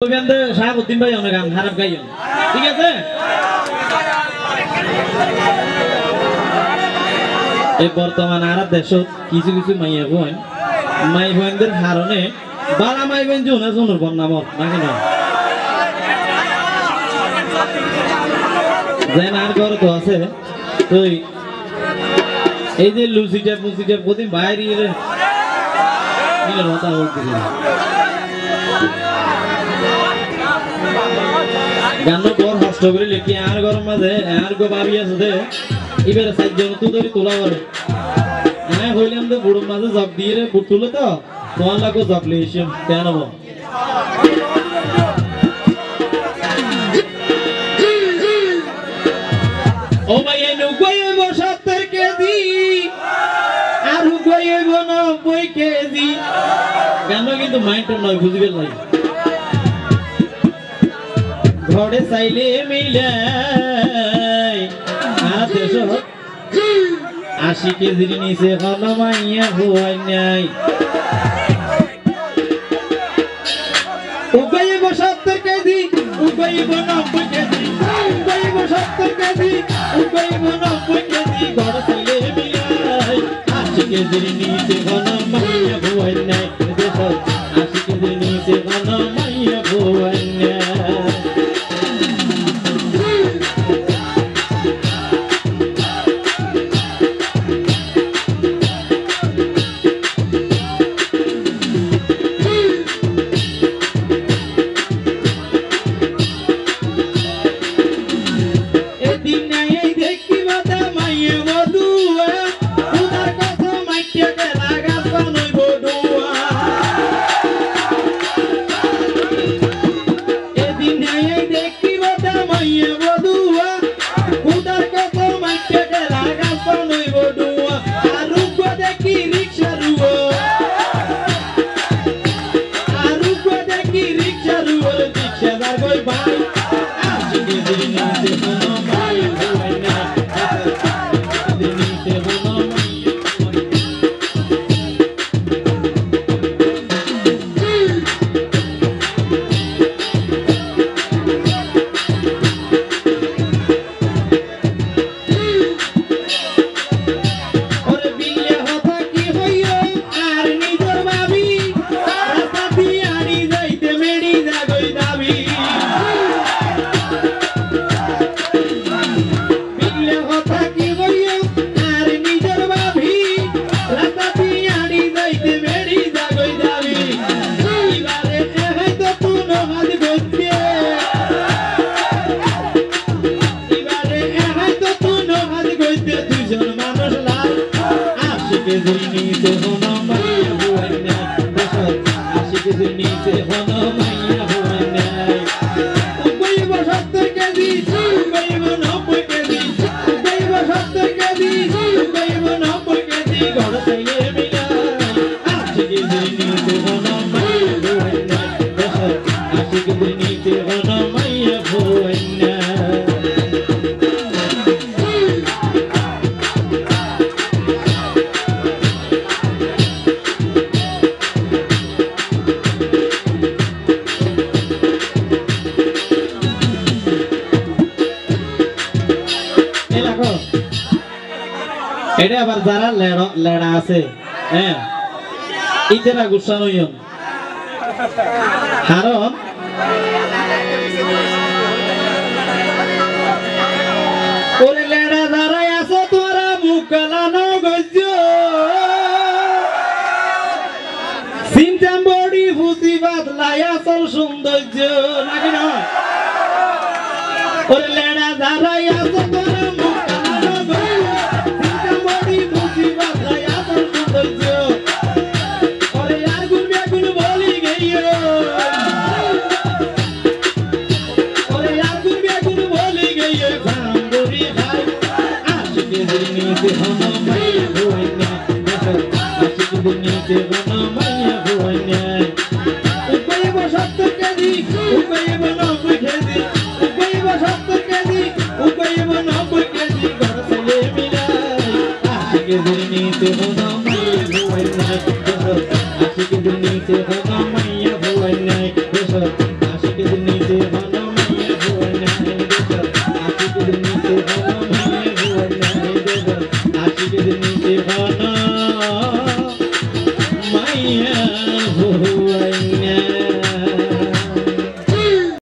শাহাবুদ্দিন ভাই অনেক গান খারাপ গাইয়েন, ঠিক আছে? এই বর্তমান আর দেশত কিছু কিছু মাইয়া বোন মাই বোনদের কারণে বালা মাই বোন জোনা জোনুর বন্যামত নাকি না যেন আর ঘর তো আছে তুই এই যে লুসিটা মুসিটা প্রতিদিন বাইরে নিলেন কথা বলতে গান বড় কষ্ট করে লিখি আর গরম মাঝে আর গো ভাবি আছে দে এবারে সাইজন তুই ধরে তোলা করে হ্যাঁ হইলাম তো বুড়োর মাঝে জব দিয়ে রে বুট তুলে তো তোমার লাগো জব লিয়েছি কেন ও ভাই এই 70 কেজি আর 90 কেজি গান কিন্তু মাইন্ড নয় বুঝবে নাই ঘরে চাইলে মিলে আর দেশ 80 কেজির নিচে কোনো মাইয়া হওয়াই নাই 70 কেজি 90 কেজি 70 কেজি 90 কেজি ঘরে চাইলে মিলে 80 কেজির নিচে কোনো মাইয়া হওয়াই নাই দেশ 80 কেজির নিচে কোনো মাইয়া হওয়াই নাই এটা আবার যারা লেড়া আছে হ্যাঁ ইতেরা গুসা নইন কারণ ওরে লেড়া যারা আছে তোরা মুখ গালানো গজ্জ সিনটাম বডি ফুসি বাদলাই আসল সৌন্দর্য নাকি নয় ওরে লেড়া যারা আছে তোরা মুখ কেজির নিচে ঘন মাইয়া ভুয়াই